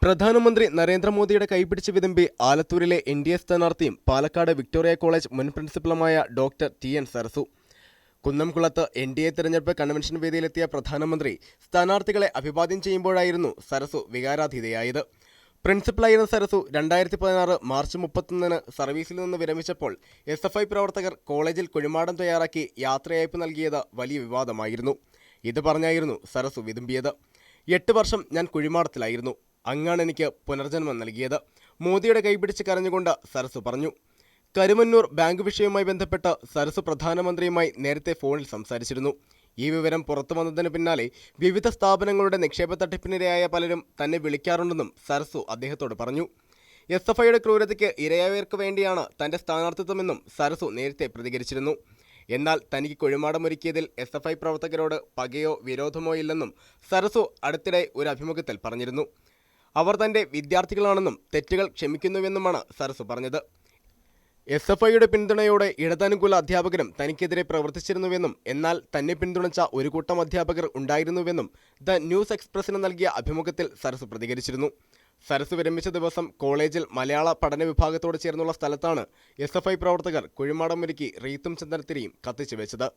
പ്രധാനമന്ത്രി നരേന്ദ്രമോദിയുടെ കൈപിടിച്ച് വിതുമ്പി ആലത്തൂരിലെ എൻ.ഡി.എ സ്ഥാനാർത്ഥിയും പാലക്കാട് വിക്ടോറിയ കോളേജ് മുൻ പ്രിൻസിപ്പലുമായ ഡോക്ടർ ടി.എൻ. സരസു. കുന്നംകുളത്ത് എൻ.ഡി.എ തെരഞ്ഞെടുപ്പ് കൺവെൻഷൻ വേദിയിലെത്തിയ പ്രധാനമന്ത്രി സ്ഥാനാർത്ഥികളെ അഭിവാദ്യം ചെയ്യുമ്പോഴായിരുന്നു സരസു വികാരാധീനയായത്. പ്രിൻസിപ്പലായിരുന്ന സരസു 2016 മാർച്ച് 31 സർവീസിൽ നിന്ന് വിരമിച്ചപ്പോൾ എസ്.എഫ്.ഐ പ്രവർത്തകർ കോളേജിൽ കുഴിമാടം തയ്യാറാക്കി യാത്രയയപ്പ് നൽകിയത് വലിയ വിവാദമായിരുന്നു. ഇത് പറഞ്ഞായിരുന്നു സരസു വിതുമ്പിയത്. 8 വർഷം ഞാൻ കുഴിമാടത്തിലായിരുന്നു. അങ്ങാണ് എനിക്ക് പുനർജന്മം നൽകിയത്. മോദിയുടെ കൈപിടിച്ച് കരഞ്ഞുകൊണ്ട് സരസു പറഞ്ഞു. കരുമന്നൂർ ബാങ്ക് വിഷയവുമായി ബന്ധപ്പെട്ട് സരസു പ്രധാനമന്ത്രിയുമായി നേരത്തെ ഫോണിൽ സംസാരിച്ചിരുന്നു. ഈ വിവരം പുറത്തു വന്നതിന് പിന്നാലെ വിവിധ സ്ഥാപനങ്ങളുടെ നിക്ഷേപ തട്ടിപ്പിനിരയായ പലരും തന്നെ വിളിക്കാറുണ്ടെന്നും സരസു അദ്ദേഹത്തോട് പറഞ്ഞു. എസ്.എഫ്.ഐയുടെ ക്രൂരതയ്ക്ക് ഇരയായവർക്ക് വേണ്ടിയാണ് തന്റെ സ്ഥാനാർത്ഥിത്വമെന്നും സരസു നേരത്തെ പ്രതികരിച്ചിരുന്നു. എന്നാൽ തനിക്ക് കുഴിമാടമൊരുക്കിയതിൽ എസ്.എഫ്.ഐ പ്രവർത്തകരോട് പകയോ വിരോധമോ ഇല്ലെന്നും സരസു അടുത്തിടെ ഒരു അഭിമുഖത്തിൽ പറഞ്ഞിരുന്നു. അവർ തന്റെ വിദ്യാർത്ഥികളാണെന്നും തെറ്റുകൾ ക്ഷമിക്കുന്നുവെന്നുമാണ് സരസു പറഞ്ഞത്. എസ്.എഫ്.ഐയുടെ പിന്തുണയോടെ ഇടതനുകൂല അധ്യാപകരും തനിക്കെതിരെ പ്രവർത്തിച്ചിരുന്നുവെന്നും എന്നാൽ തന്നെ പിന്തുണച്ച ഒരു കൂട്ടം അധ്യാപകർ ഉണ്ടായിരുന്നുവെന്നും ദ ന്യൂസ് എക്സ്പ്രസിന് നൽകിയ അഭിമുഖത്തിൽ സരസു പ്രതികരിച്ചിരുന്നു. സരസു വിരമിച്ച ദിവസം കോളേജിൽ മലയാള പഠന വിഭാഗത്തോട് ചേർന്നുള്ള സ്ഥലത്താണ് എസ്.എഫ്.ഐ പ്രവർത്തകർ കുഴിമാടമൊരുക്കി റീത്തും ചന്ദനത്തിരിയും കത്തിച്ചു വെച്ചത്.